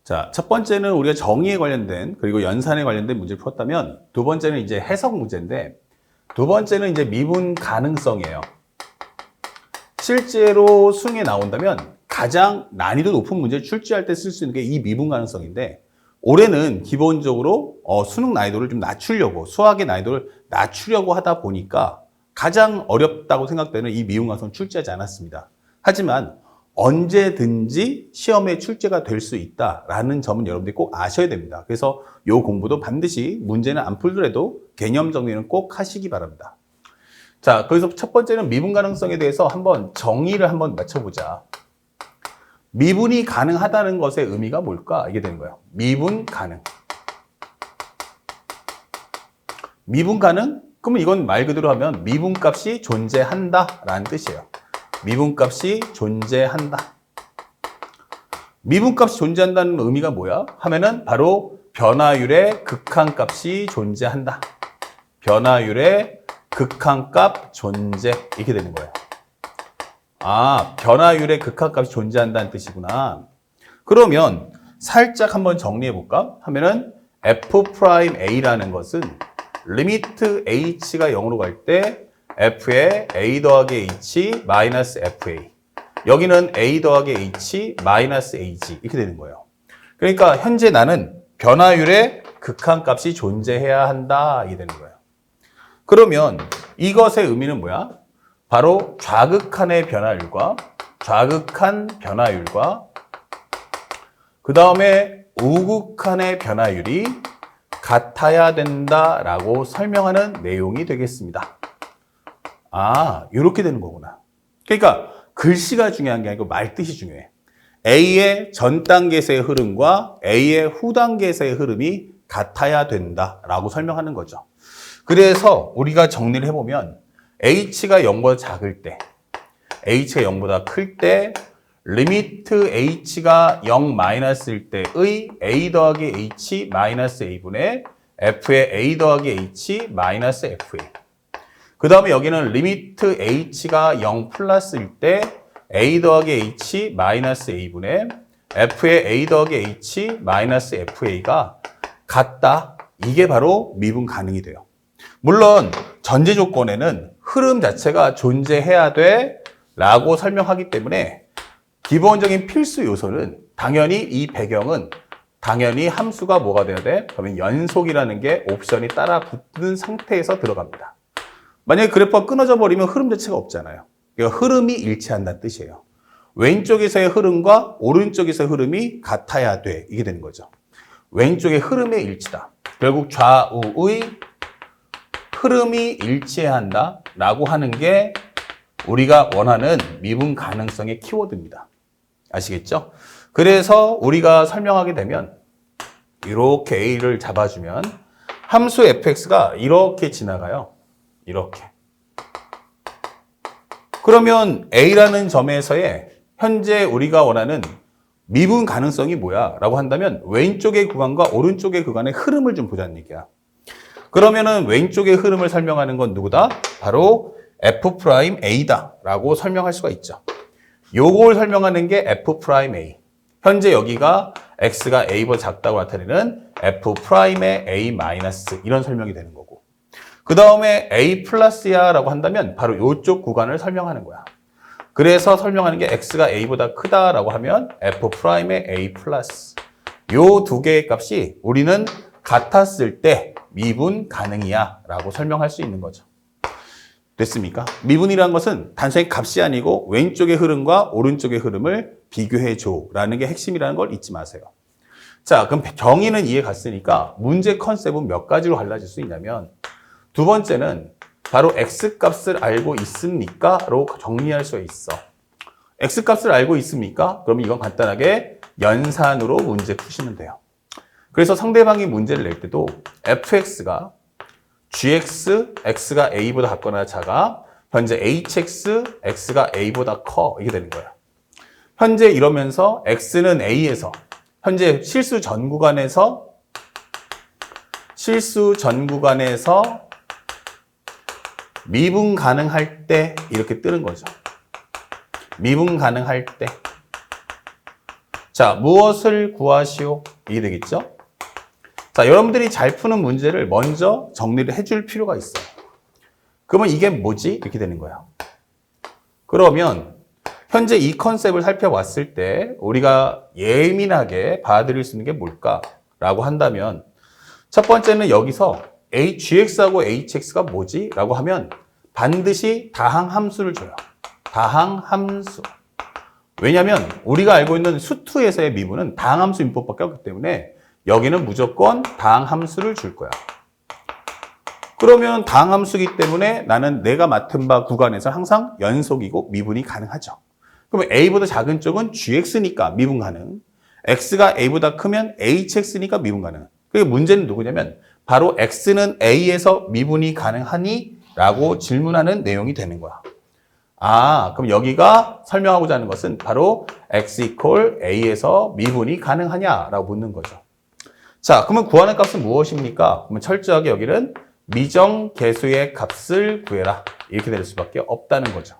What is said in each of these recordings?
자, 첫 번째는 우리가 정의에 관련된 그리고 연산에 관련된 문제를 풀었다면 두 번째는 이제 해석 문제인데 두 번째는 이제 미분 가능성이에요. 실제로 수능에 나온다면 가장 난이도 높은 문제를 출제할 때 쓸 수 있는 게 이 미분 가능성인데 올해는 기본적으로 수능 난이도를 좀 낮추려고 수학의 난이도를 낮추려고 하다 보니까 가장 어렵다고 생각되는 이 미분 가능성 출제하지 않았습니다. 하지만 언제든지 시험에 출제가 될 수 있다라는 점은 여러분들이 꼭 아셔야 됩니다. 그래서 이 공부도 반드시 문제는 안 풀더라도 개념 정리는 꼭 하시기 바랍니다. 자, 그래서 첫 번째는 미분 가능성에 대해서 한번 정의를 한번 맞춰보자. 미분이 가능하다는 것의 의미가 뭘까? 이게 되는 거예요. 미분 가능. 미분 가능? 그러면 이건 말 그대로 하면 미분값이 존재한다라는 뜻이에요. 미분값이 존재한다. 미분값이 존재한다는 의미가 뭐야? 하면은 바로 변화율의 극한값이 존재한다. 변화율의 극한값 존재. 이렇게 되는 거예요. 아, 변화율의 극한값이 존재한다는 뜻이구나. 그러면 살짝 한번 정리해 볼까? 하면은 f'A라는 것은 리미트 h가 0으로 갈 때 f의 a 더하기 h 마이너스 fa. 여기는 a 더하기 h 마이너스 ag. 이렇게 되는 거예요. 그러니까 현재 나는 변화율의 극한값이 존재해야 한다. 이게 되는 거예요. 그러면 이것의 의미는 뭐야? 바로 좌극한의 변화율과 좌극한 변화율과 그 다음에 우극한의 변화율이 같아야 된다라고 설명하는 내용이 되겠습니다. 아, 이렇게 되는 거구나. 그러니까 글씨가 중요한 게 아니고 말뜻이 중요해. A의 전 단계에서의 흐름과 A의 후 단계에서의 흐름이 같아야 된다라고 설명하는 거죠. 그래서 우리가 정리를 해보면 h가 0보다 작을 때, h가 0보다 클 때, 리미트 h가 0 마이너스일 때의 a 더하기 h 마이너스 a분의 f의 a 더하기 h 마이너스 fa. 그 다음에 여기는 리미트 h가 0 플러스일 때 a 더하기 h 마이너스 a분의 f의 a 더하기 h 마이너스 fa가 같다. 이게 바로 미분 가능이 돼요. 물론 전제 조건에는 흐름 자체가 존재해야 돼 라고 설명하기 때문에 기본적인 필수 요소는 당연히 이 배경은 당연히 함수가 뭐가 돼야 돼? 그러면 연속이라는 게 옵션이 따라 붙는 상태에서 들어갑니다. 만약에 그래프가 끊어져 버리면 흐름 자체가 없잖아요. 그러니까 흐름이 일치한다는 뜻이에요. 왼쪽에서의 흐름과 오른쪽에서의 흐름이 같아야 돼. 이게 되는 거죠. 왼쪽의 흐름의 일치다. 결국 좌우의 흐름이 일치한다 라고 하는 게 우리가 원하는 미분 가능성의 키워드입니다. 아시겠죠? 그래서 우리가 설명하게 되면 이렇게 A를 잡아주면 함수 fx가 이렇게 지나가요. 이렇게. 그러면 A라는 점에서의 현재 우리가 원하는 미분 가능성이 뭐야? 라고 한다면 왼쪽의 구간과 오른쪽의 구간의 흐름을 좀 보자는 얘기야. 그러면은 왼쪽의 흐름을 설명하는 건 누구다? 바로 f'A다 라고 설명할 수가 있죠. 요걸 설명하는 게 f'A. 현재 여기가 x가 a보다 작다고 나타내는 f'의 a 마이너스 이런 설명이 되는 거고. 그 다음에 a 플러스야 라고 한다면 바로 요쪽 구간을 설명하는 거야. 그래서 설명하는 게 x가 a보다 크다라고 하면 f'의 a 플러스. 요 두 개의 값이 우리는 같았을 때 미분 가능이야 라고 설명할 수 있는 거죠. 됐습니까? 미분이라는 것은 단순히 값이 아니고 왼쪽의 흐름과 오른쪽의 흐름을 비교해 줘 라는 게 핵심이라는 걸 잊지 마세요. 자, 그럼 정의는 이해 갔으니까 문제 컨셉은 몇 가지로 갈라질 수 있냐면 두 번째는 바로 x값을 알고 있습니까? 로 정리할 수가 있어. x값을 알고 있습니까? 그러면 이건 간단하게 연산으로 문제 푸시면 돼요. 그래서 상대방이 문제를 낼 때도 fx가 gx, x가 a보다 같거나 작아, 현재 hx, x가 a보다 커 이게 되는 거야. 현재 이러면서 x는 a에서 현재 실수 전 구간에서 미분 가능할 때 이렇게 뜨는 거죠. 미분 가능할 때. 자, 무엇을 구하시오? 이게 되겠죠? 자, 여러분들이 잘 푸는 문제를 먼저 정리를 해줄 필요가 있어요. 그러면 이게 뭐지? 이렇게 되는 거예요. 그러면 현재 이 컨셉을 살펴봤을 때 우리가 예민하게 받아들일 수 있는 게 뭘까라고 한다면 첫 번째는 여기서 gx하고 hx가 뭐지? 라고 하면 반드시 다항함수를 줘요. 다항함수. 왜냐하면 우리가 알고 있는 수투에서의 미분은 다항함수 인법밖에 없기 때문에 여기는 무조건 다항함수를 줄 거야. 그러면 다항함수이기 때문에 나는 내가 맡은 바 구간에서 항상 연속이고 미분이 가능하죠. 그러면 a보다 작은 쪽은 gx니까 미분 가능. x가 a보다 크면 hx니까 미분 가능. 그리고 문제는 누구냐면 바로 x는 a에서 미분이 가능하니? 라고 질문하는 내용이 되는 거야. 아, 그럼 여기가 설명하고자 하는 것은 바로 x equal a에서 미분이 가능하냐라고 묻는 거죠. 자, 그러면 구하는 값은 무엇입니까? 그러면 철저하게 여기는 미정계수의 값을 구해라. 이렇게 될 수밖에 없다는 거죠.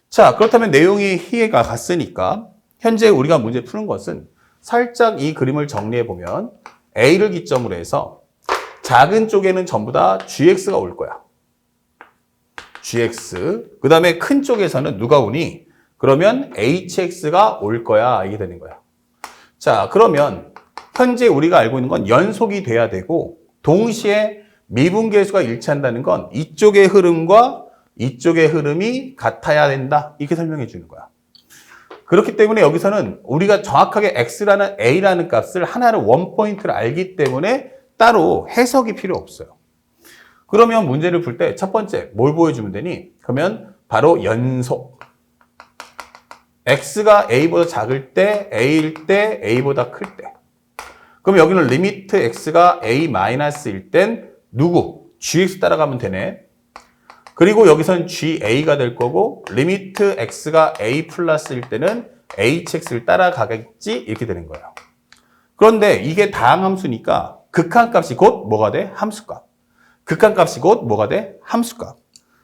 자, 그렇다면 내용이 이해가 갔으니까 현재 우리가 문제 푸는 것은 살짝 이 그림을 정리해 보면 a를 기점으로 해서 작은 쪽에는 전부 다 gx가 올 거야. gx. 그 다음에 큰 쪽에서는 누가 오니? 그러면 hx가 올 거야. 이게 되는 거야. 자, 그러면 현재 우리가 알고 있는 건 연속이 돼야 되고 동시에 미분계수가 일치한다는 건 이쪽의 흐름과 이쪽의 흐름이 같아야 된다. 이렇게 설명해 주는 거야. 그렇기 때문에 여기서는 우리가 정확하게 x라는 a라는 값을 하나를 원포인트를 알기 때문에 따로 해석이 필요 없어요. 그러면 문제를 풀 때 첫 번째 뭘 보여주면 되니? 그러면 바로 연속. x가 a보다 작을 때, a일 때, a보다 클 때. 그럼 여기는 리미트 x가 a-일 땐 누구? gx 따라가면 되네. 그리고 여기서는 ga가 될 거고 리미트 x가 a 플러스일 때는 hx를 따라가겠지? 이렇게 되는 거예요. 그런데 이게 다항함수니까 극한값이 곧 뭐가 돼? 함수값. 극한값이 곧 뭐가 돼? 함수값.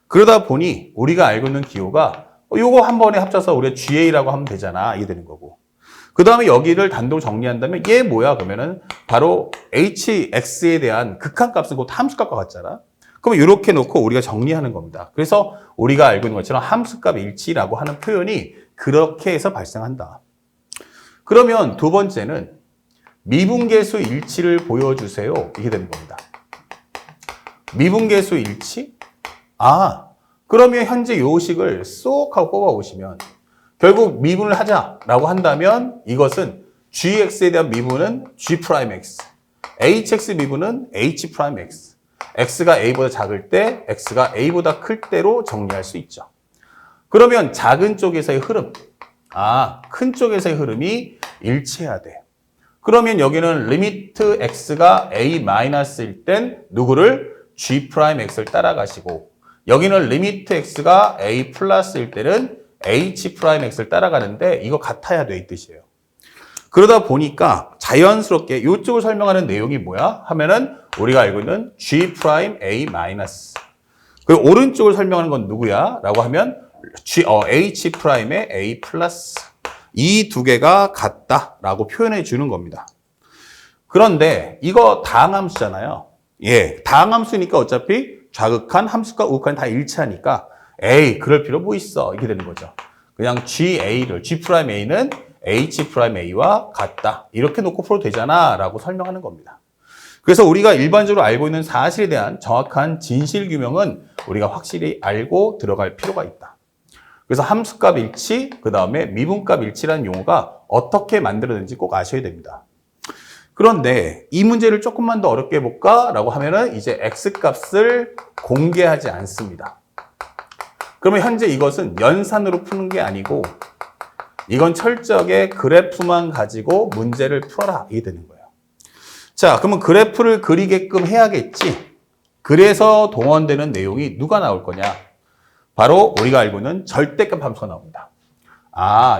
그러다 보니 우리가 알고 있는 기호가 요거 한 번에 합쳐서 우리가 GA라고 하면 되잖아. 이게 되는 거고. 그 다음에 여기를 단독 정리한다면 얘 뭐야? 그러면은 바로 HX에 대한 극한값은 곧 함수값과 같잖아. 그러면 이렇게 놓고 우리가 정리하는 겁니다. 그래서 우리가 알고 있는 것처럼 함수값 일치라고 하는 표현이 그렇게 해서 발생한다. 그러면 두 번째는 미분계수 일치를 보여주세요. 이게 되는 겁니다. 미분계수 일치? 아, 그러면 현재 요식을 쏙 하고 뽑아오시면 결국 미분을 하자라고 한다면 이것은 gx에 대한 미분은 g'x, hx 미분은 h'x, x가 a보다 작을 때, x가 a보다 클 때로 정리할 수 있죠. 그러면 작은 쪽에서의 흐름, 큰 쪽에서의 흐름이 일치해야 돼. 그러면 여기는 리미트 x가 a-일 땐 누구를? g'x를 따라가시고 여기는 리미트 x가 a 플러스일 때는 h'x를 따라가는데 이거 같아야 돼 이 뜻이에요. 그러다 보니까 자연스럽게 이쪽을 설명하는 내용이 뭐야? 하면은 우리가 알고 있는 g'a-. 그리고 오른쪽을 설명하는 건 누구야? 라고 하면 h'의 a 플러스. 이 두 개가 같다라고 표현해 주는 겁니다. 그런데 이거 다항함수잖아요. 예, 다항함수니까 어차피 좌극한, 함수과 우극한이 다 일치하니까 에이, 그럴 필요 뭐 있어. 이렇게 되는 거죠. 그냥 GA를, G'A는 H'A와 같다. 이렇게 놓고 풀어도 되잖아. 라고 설명하는 겁니다. 그래서 우리가 일반적으로 알고 있는 사실에 대한 정확한 진실 규명은 우리가 확실히 알고 들어갈 필요가 있다. 그래서 함수값 일치, 그 다음에 미분값 일치라는 용어가 어떻게 만들어졌는지 꼭 아셔야 됩니다. 그런데 이 문제를 조금만 더 어렵게 해볼까? 라고 하면은 이제 x값을 공개하지 않습니다. 그러면 현재 이것은 연산으로 푸는 게 아니고 이건 철저하게 그래프만 가지고 문제를 풀어라. 이게 되는 거예요. 자, 그러면 그래프를 그리게끔 해야겠지. 그래서 동원되는 내용이 누가 나올 거냐? 바로 우리가 알고 있는 절대값 함수가 나옵니다.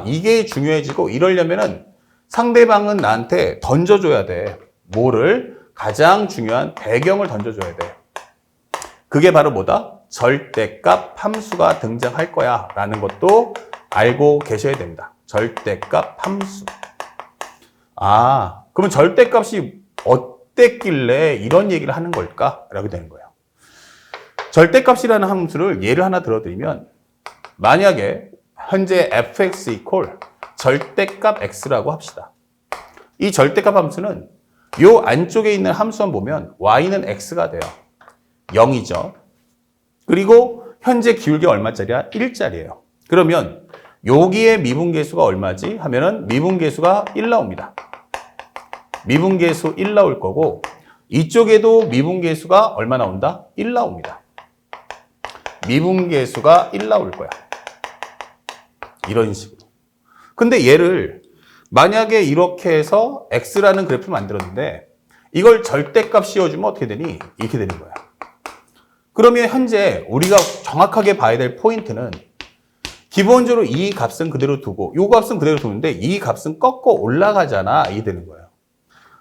이게 중요해지고 이러려면은 상대방은 나한테 던져줘야 돼. 뭐를? 가장 중요한 배경을 던져줘야 돼. 그게 바로 뭐다? 절대값 함수가 등장할 거야 라는 것도 알고 계셔야 됩니다. 절대값 함수. 그러면 절대값이 어땠길래 이런 얘기를 하는 걸까? 라고 되는 거예요. 절대값이라는 함수를 예를 하나 들어드리면 만약에 현재 fx equal 절대값 x라고 합시다. 이 절대값 함수는 요 안쪽에 있는 함수만 보면 y는 x가 돼요. 0이죠. 그리고 현재 기울기 얼마짜리야? 1짜리예요. 그러면 여기에 미분계수가 얼마지? 하면은 미분계수가 1 나옵니다. 미분계수 1 나올 거고 이쪽에도 미분계수가 얼마 나온다? 1 나옵니다. 미분계수가 1 나올 거야. 이런 식으로. 근데 얘를 만약에 이렇게 해서 x라는 그래프를 만들었는데 이걸 절대값 씌워주면 어떻게 되니? 이렇게 되는 거야. 그러면 현재 우리가 정확하게 봐야 될 포인트는 기본적으로 이 값은 그대로 두고 이 값은 그대로 두는데 이 값은 꺾어 올라가잖아. 이게 되는 거예요.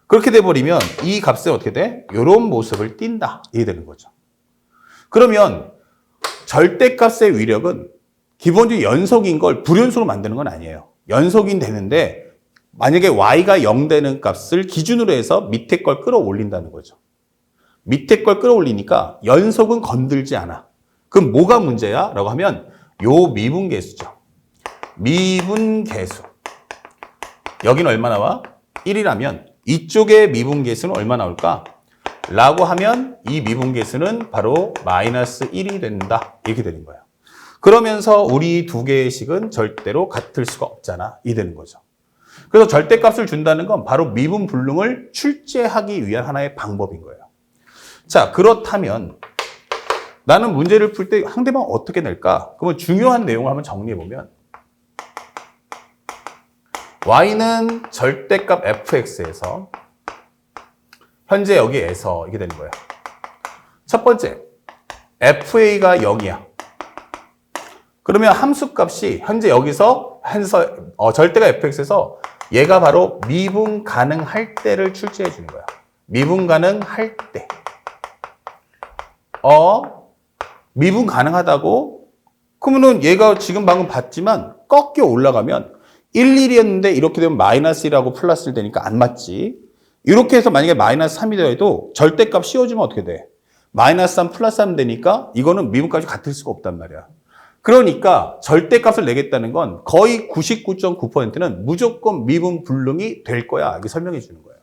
그렇게 돼버리면 이 값은 어떻게 돼? 이런 모습을 띈다. 이게 되는 거죠. 그러면 절대값의 위력은 기본적으로 연속인 걸 불연속으로 만드는 건 아니에요. 연속인 되는데 만약에 y가 0 되는 값을 기준으로 해서 밑에 걸 끌어올린다는 거죠. 밑에 걸 끌어올리니까 연속은 건들지 않아. 그럼 뭐가 문제야? 라고 하면 요 미분계수죠. 미분계수. 여기는 얼마 나와? 1이라면 이쪽의 미분계수는 얼마 나올까? 라고 하면 이 미분계수는 바로 마이너스 1이 된다. 이렇게 되는 거예요. 그러면서 우리 두 개의 식은 절대로 같을 수가 없잖아. 이 되는 거죠. 그래서 절대값을 준다는 건 바로 미분불능을 출제하기 위한 하나의 방법인 거예요. 자, 그렇다면 나는 문제를 풀 때 상대방 어떻게 낼까? 그러면 중요한 내용을 한번 정리해보면 y는 절대값 fx에서 현재 여기에서 이게 되는 거예요. 첫 번째, fa가 0이야. 그러면 함수값이 현재 여기서 절대가 fx에서 얘가 바로 미분 가능할 때를 출제해 주는 거야. 미분 가능할 때. 미분 가능하다고? 그러면은 얘가 지금 방금 봤지만 꺾여 올라가면 1, 1이었는데 이렇게 되면 마이너스 1하고 플러스를 되니까 안 맞지. 이렇게 해서 만약에 마이너스 3이 되어도 절대값 씌워주면 어떻게 돼? 마이너스 3 플러스 3 되니까 이거는 미분값이 같을 수가 없단 말이야. 그러니까 절대값을 내겠다는 건 거의 99.9%는 무조건 미분 불능이 될 거야. 이렇게 설명해 주는 거예요.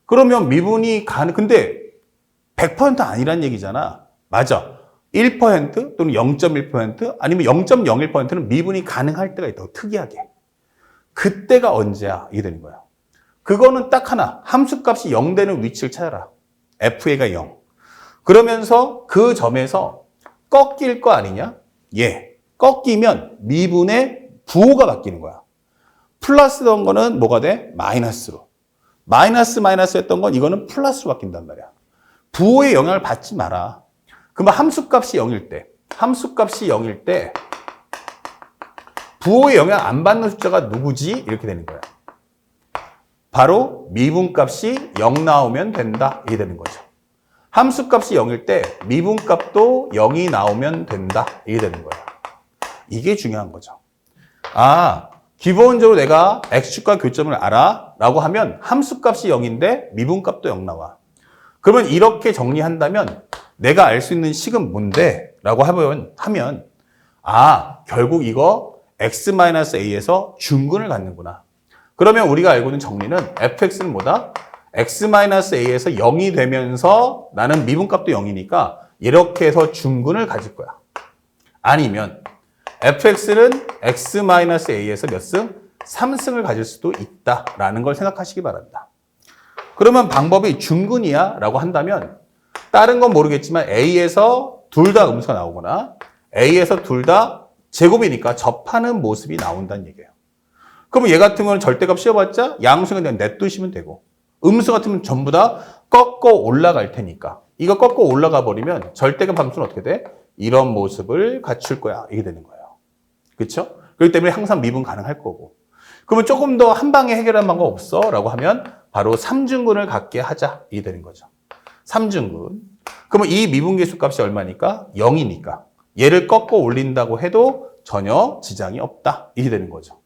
그러면 미분이 근데 100% 아니란 얘기잖아. 맞아. 1% 또는 0.1% 아니면 0.01%는 미분이 가능할 때가 있다고, 특이하게. 그때가 언제야? 이게 되는 거야. 그거는 딱 하나. 함수값이 0 되는 위치를 찾아라. fa가 0. 그러면서 그 점에서 꺾일 거 아니냐? 예. 꺾이면 미분의 부호가 바뀌는 거야. 플러스던 거는 뭐가 돼? 마이너스로. 마이너스 했던 건 이거는 플러스로 바뀐단 말이야. 부호의 영향을 받지 마라. 그러면 함수값이 0일 때 부호의 영향 안 받는 숫자가 누구지? 이렇게 되는 거야. 바로 미분값이 0 나오면 된다. 이게 되는 거죠. 함수값이 0일 때 미분값도 0이 나오면 된다. 이게 되는 거야. 이게 중요한 거죠. 기본적으로 내가 x축과 교점을 알아 라고 하면 함수값이 0인데 미분값도 0 나와. 그러면 이렇게 정리한다면 내가 알 수 있는 식은 뭔데? 라고 하면 결국 이거 x-a에서 중근을 갖는구나. 그러면 우리가 알고 있는 정리는 fx는 뭐다? x-a에서 0이 되면서 나는 미분값도 0이니까 이렇게 해서 중근을 가질 거야. 아니면 fx는 x-a에서 몇 승? 3승을 가질 수도 있다라는 걸 생각하시기 바랍니다. 그러면 방법이 중근이야 라고 한다면 다른 건 모르겠지만 A에서 둘 다 음수가 나오거나 A에서 둘 다 제곱이니까 접하는 모습이 나온다는 얘기예요. 그러면 얘 같은 거는 절대값 씌워봤자 양수가 그냥 냅두시면 되고 음수 같으면 전부 다 꺾어 올라갈 테니까 이거 꺾어 올라가 버리면 절대값 함수는 어떻게 돼? 이런 모습을 갖출 거야. 이게 되는 거예요. 그렇죠? 그렇기 때문에 항상 미분 가능할 거고. 그러면 조금 더 한 방에 해결하는 방법 없어? 라고 하면 바로 3중근을 갖게 하자. 이게 되는 거죠. 3중근. 그러면 이 미분계수 값이 얼마니까? 0이니까. 얘를 꺾어 올린다고 해도 전혀 지장이 없다. 이게 되는 거죠.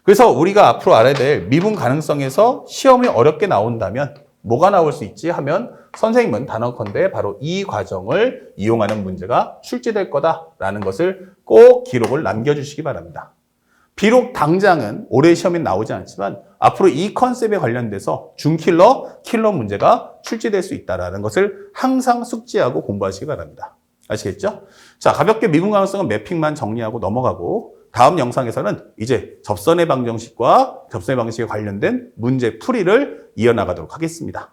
그래서 우리가 앞으로 알아야 될 미분 가능성에서 시험이 어렵게 나온다면 뭐가 나올 수 있지 하면 선생님은 단언컨대 바로 이 과정을 이용하는 문제가 출제될 거다라는 것을 꼭 기록을 남겨주시기 바랍니다. 비록 당장은 올해 시험에 나오지 않지만 앞으로 이 컨셉에 관련돼서 준킬러, 킬러 문제가 출제될 수 있다는 것을 항상 숙지하고 공부하시기 바랍니다. 아시겠죠? 자, 가볍게 미분 가능성은 매핑만 정리하고 넘어가고 다음 영상에서는 이제 접선의 방정식과 접선의 방정식에 관련된 문제 풀이를 이어나가도록 하겠습니다.